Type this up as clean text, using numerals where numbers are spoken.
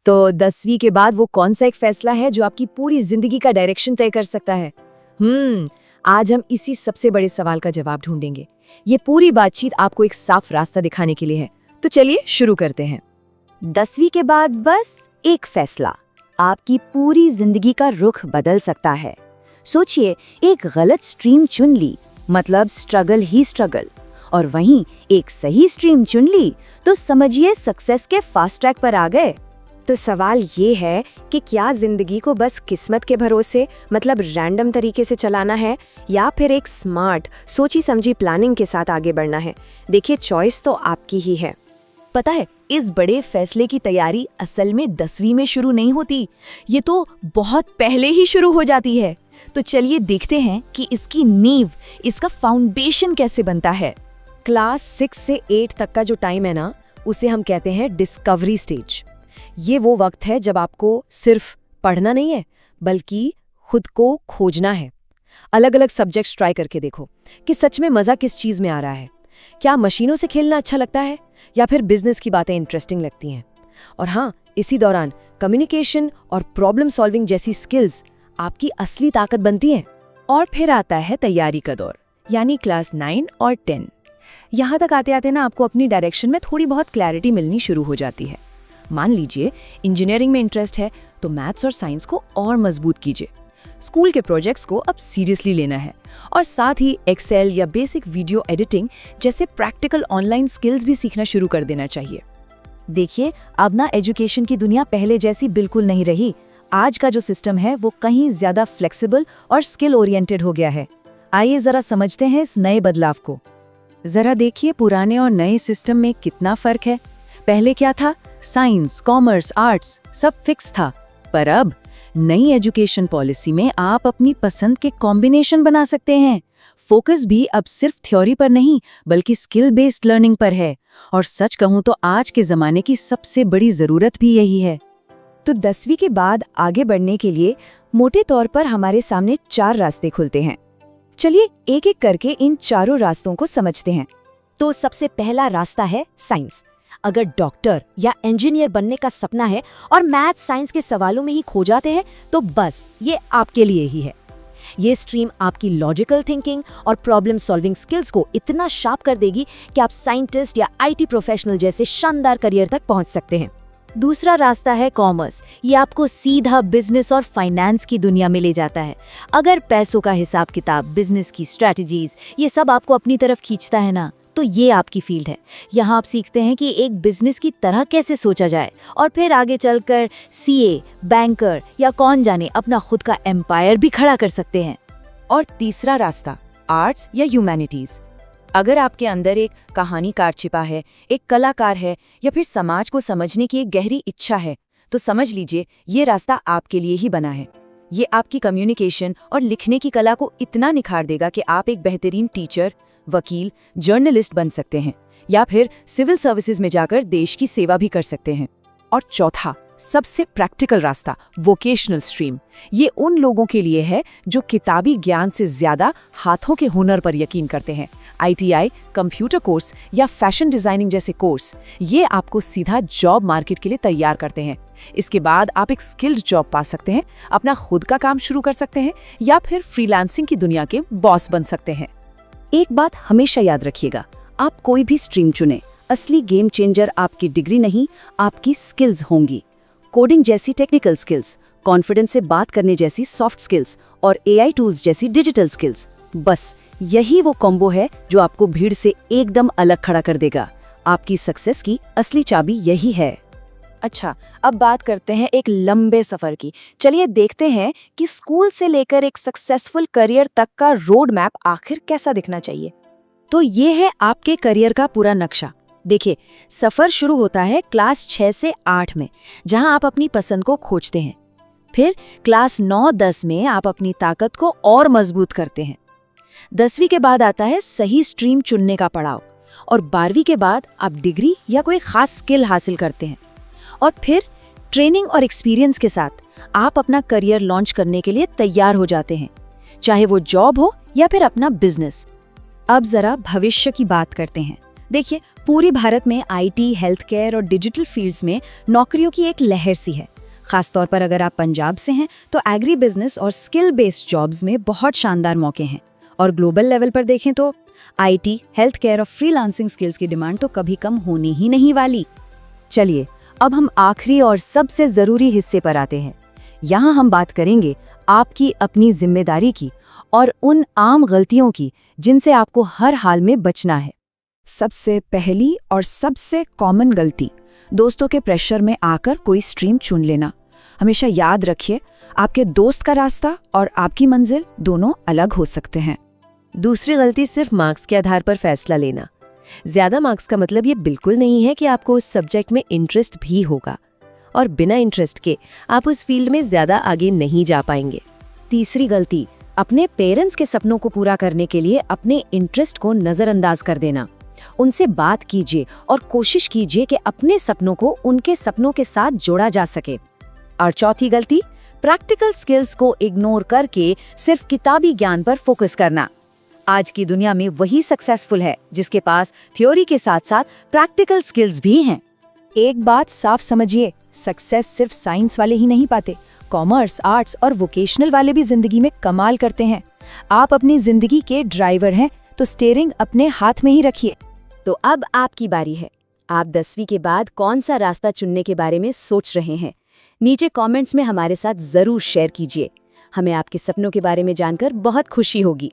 तो 10वीं के बाद वो कौन सा एक फैसला है जो आपकी पूरी जिंदगी का डायरेक्शन तय कर सकता है? आज हम इसी सबसे बड़े सवाल का जवाब ढूंढेंगे। ये पूरी बातचीत आपको एक साफ रास्ता दिखाने के लिए है। तो चलिए शुरू करते हैं। 10वीं के बाद बस एक फैसला आपकी पूरी जिंदगी का रुख बदल सकता है। सोचिए, एक गलत स्ट्रीम चुन ली मतलब स्ट्रगल ही स्ट्रगल, और वहीं एक सही स्ट्रीम चुन ली तो समझिए सक्सेस के फास्ट ट्रैक पर आ गए। तो सवाल ये है कि क्या जिंदगी को बस किस्मत के भरोसे मतलब रैंडम तरीके से चलाना है, या फिर एक स्मार्ट सोची समझी प्लानिंग के साथ आगे बढ़ना है? देखिए, चॉइस तो आपकी ही है। पता है, इस बड़े फैसले की तैयारी असल में 10वीं में शुरू नहीं होती, ये तो बहुत पहले ही शुरू हो जाती है। तो चलिए देखते हैं कि इसकी नींव, इसका फाउंडेशन कैसे बनता है। क्लास 6 से 8 तक का जो टाइम है ना, उसे हम कहते हैं डिस्कवरी स्टेज। ये वो वक्त है जब आपको सिर्फ पढ़ना नहीं है, बल्कि खुद को खोजना है। अलग अलग सब्जेक्ट्स ट्राई करके देखो कि सच में मज़ा किस चीज़ में आ रहा है। क्या मशीनों से खेलना अच्छा लगता है, या फिर बिजनेस की बातें इंटरेस्टिंग लगती हैं? और हाँ, इसी दौरान कम्युनिकेशन और प्रॉब्लम सॉल्विंग जैसी स्किल्स आपकी असली ताकत बनती हैं। और फिर आता है तैयारी का दौर, यानी क्लास 9 और 10। यहाँ तक आते आते ना आपको अपनी डायरेक्शन में थोड़ी बहुत क्लैरिटी मिलनी शुरू हो जाती है। मान लीजिए इंजीनियरिंग में इंटरेस्ट है तो मैथ्स और साइंस को और मजबूत कीजिए। स्कूल के प्रोजेक्ट्स को अब सीरियसली लेना है, और साथ ही एक्सेल या बेसिक वीडियो एडिटिंग जैसे प्रैक्टिकल ऑनलाइन स्किल्स भी सीखना शुरू कर देना चाहिए। देखिए, अब ना एजुकेशन की दुनिया पहले जैसी बिल्कुल नहीं रही। आज का जो सिस्टम है वो कहीं ज्यादा फ्लेक्सिबल और स्किल ओरिएंटेड हो गया है। आइए जरा समझते हैं इस नए बदलाव को। जरा देखिए, पुराने और नए सिस्टम में कितना फर्क है। पहले क्या था, साइंस, कॉमर्स, आर्ट्स सब फिक्स था, पर अब नई एजुकेशन पॉलिसी में आप अपनी पसंद के कॉम्बिनेशन बना सकते हैं। फोकस भी अब सिर्फ थ्योरी पर नहीं, बल्कि स्किल बेस्ड लर्निंग पर है। और सच कहूं तो आज के जमाने की सबसे बड़ी जरूरत भी यही है। तो 10वीं के बाद आगे बढ़ने के लिए मोटे तौर पर हमारे सामने 4 रास्ते खुलते हैं। चलिए एक एक करके इन चारों रास्तों को समझते हैं। तो सबसे पहला रास्ता है साइंस। अगर डॉक्टर या इंजीनियर बनने का सपना है और मैथ साइंस के सवालों में ही खो जाते हैं, तो बस ये आपके लिए ही है। ये स्ट्रीम आपकी लॉजिकल थिंकिंग और प्रॉब्लम सॉल्विंग स्किल्स को इतना शार्प कर देगी कि आप साइंटिस्ट या आईटी प्रोफेशनल जैसे शानदार करियर तक पहुंच सकते हैं। दूसरा रास्ता है कॉमर्स। ये आपको सीधा बिजनेस और फाइनेंस की दुनिया में ले जाता है। अगर पैसों का हिसाब किताब, बिजनेस की स्ट्रैटेजीज, ये सब आपको अपनी तरफ खींचता है ना, तो ये आपकी फील्ड है। यहाँ आप सीखते हैं कि एक बिजनेस की तरह कैसे सोचा जाए, और फिर आगे चलकर सीए, बैंकर या कौन जाने अपना खुद का एम्पायर भी खड़ा कर सकते हैं। और तीसरा रास्ता आर्ट्स या ह्यूमैनिटीज। अगर आपके अंदर एक कहानीकार छिपा है, एक कलाकार है, या फिर समाज को समझने की एक गहरी इच्छा है, तो समझ लीजिए ये रास्ता आपके लिए ही बना है। ये आपकी कम्युनिकेशन और लिखने की कला को इतना निखार देगा कि आप एक बेहतरीन टीचर, वकील, जर्नलिस्ट बन सकते हैं, या फिर सिविल सर्विसेज में जाकर देश की सेवा भी कर सकते हैं। और चौथा, सबसे प्रैक्टिकल रास्ता, वोकेशनल स्ट्रीम। ये उन लोगों के लिए है जो किताबी ज्ञान से ज्यादा हाथों के हुनर पर यकीन करते हैं। ITI, कंप्यूटर कोर्स या फैशन डिजाइनिंग जैसे कोर्स, ये आपको सीधा जॉब मार्केट के लिए तैयार करते हैं। इसके बाद आप एक स्किल्ड जॉब पा सकते हैं, अपना खुद का काम शुरू कर सकते हैं, या फिर फ्रीलांसिंग की दुनिया के बॉस बन सकते हैं। एक बात हमेशा याद रखिएगा, आप कोई भी स्ट्रीम चुनें, असली गेम चेंजर आपकी डिग्री नहीं, आपकी स्किल्स होंगी। कोडिंग जैसी टेक्निकल स्किल्स, कॉन्फिडेंस से बात करने जैसी सॉफ्ट स्किल्स, और AI टूल्स जैसी डिजिटल स्किल्स। बस यही वो कॉम्बो है जो आपको भीड़ से एकदम अलग खड़ा कर देगा। आपकी सक्सेस की असली चाबी यही है। अच्छा, अब बात करते हैं एक लंबे सफर की। चलिए देखते हैं कि स्कूल से लेकर एक सक्सेसफुल करियर तक का रोड मैप आखिर कैसा दिखना चाहिए। तो ये है आपके करियर का पूरा नक्शा। देखिए, सफर शुरू होता है क्लास 6 से 8 में, जहां आप अपनी पसंद को खोजते हैं। फिर क्लास 9-10 में आप अपनी ताकत को और मजबूत करते हैं। 10वीं के बाद आता है सही स्ट्रीम चुनने का पड़ाव, और 12वीं के बाद आप डिग्री या कोई खास स्किल हासिल करते हैं। और फिर ट्रेनिंग और एक्सपीरियंस के साथ आप अपना करियर लॉन्च करने के लिए तैयार हो जाते हैं, चाहे वो जॉब हो या फिर अपना बिजनेस। अब जरा भविष्य की बात करते हैं। देखिए, पूरे भारत में आईटी, हेल्थ केयर और डिजिटल फील्ड्स में नौकरियों की एक लहर सी है। खासतौर पर अगर आप पंजाब से हैं तो एग्री बिजनेस और स्किल बेस्ड जॉब्स में बहुत शानदार मौके हैं। और ग्लोबल लेवल पर देखें तो आईटी, हेल्थ केयर और फ्रीलांसिंग स्किल्स की डिमांड तो कभी कम होने ही नहीं वाली। चलिए, अब हम आखिरी और सबसे ज़रूरी हिस्से पर आते हैं। यहाँ हम बात करेंगे आपकी अपनी जिम्मेदारी की और उन आम गलतियों की जिनसे आपको हर हाल में बचना है। सबसे पहली और सबसे कॉमन गलती, दोस्तों के प्रेशर में आकर कोई स्ट्रीम चुन लेना। हमेशा याद रखिए, आपके दोस्त का रास्ता और आपकी मंजिल दोनों अलग हो सकते हैं। दूसरी गलती, सिर्फ मार्क्स के आधार पर फैसला लेना। ज्यादा मार्क्स का मतलब ये बिल्कुल नहीं है कि आपको उस सब्जेक्ट में इंटरेस्ट भी होगा, और बिना इंटरेस्ट के आप उस फील्ड में ज्यादा आगे नहीं जा पाएंगे। तीसरी गलती, अपने पेरेंट्स के सपनों को पूरा करने के लिए अपने इंटरेस्ट को नज़रअंदाज कर देना। उनसे बात कीजिए और कोशिश कीजिए कि अपने सपनों को उनके सपनों के साथ जोड़ा जा सके। और चौथी गलती, प्रैक्टिकल स्किल्स को इग्नोर करके सिर्फ किताबी ज्ञान पर फोकस करना। आज की दुनिया में वही सक्सेसफुल है जिसके पास थ्योरी के साथ साथ प्रैक्टिकल स्किल्स भी हैं। एक बात साफ समझिए, सक्सेस सिर्फ साइंस वाले ही नहीं पाते, कॉमर्स, आर्ट्स और वोकेशनल वाले भी जिंदगी में कमाल करते हैं। आप अपनी जिंदगी के ड्राइवर हैं, तो स्टीयरिंग अपने हाथ में ही रखिए। तो अब आपकी बारी है। आप 10वीं के बाद कौन सा रास्ता चुनने के बारे में सोच रहे हैं? नीचे कमेंट्स में हमारे साथ जरूर शेयर कीजिए। हमें आपके सपनों के बारे में जानकर बहुत खुशी होगी।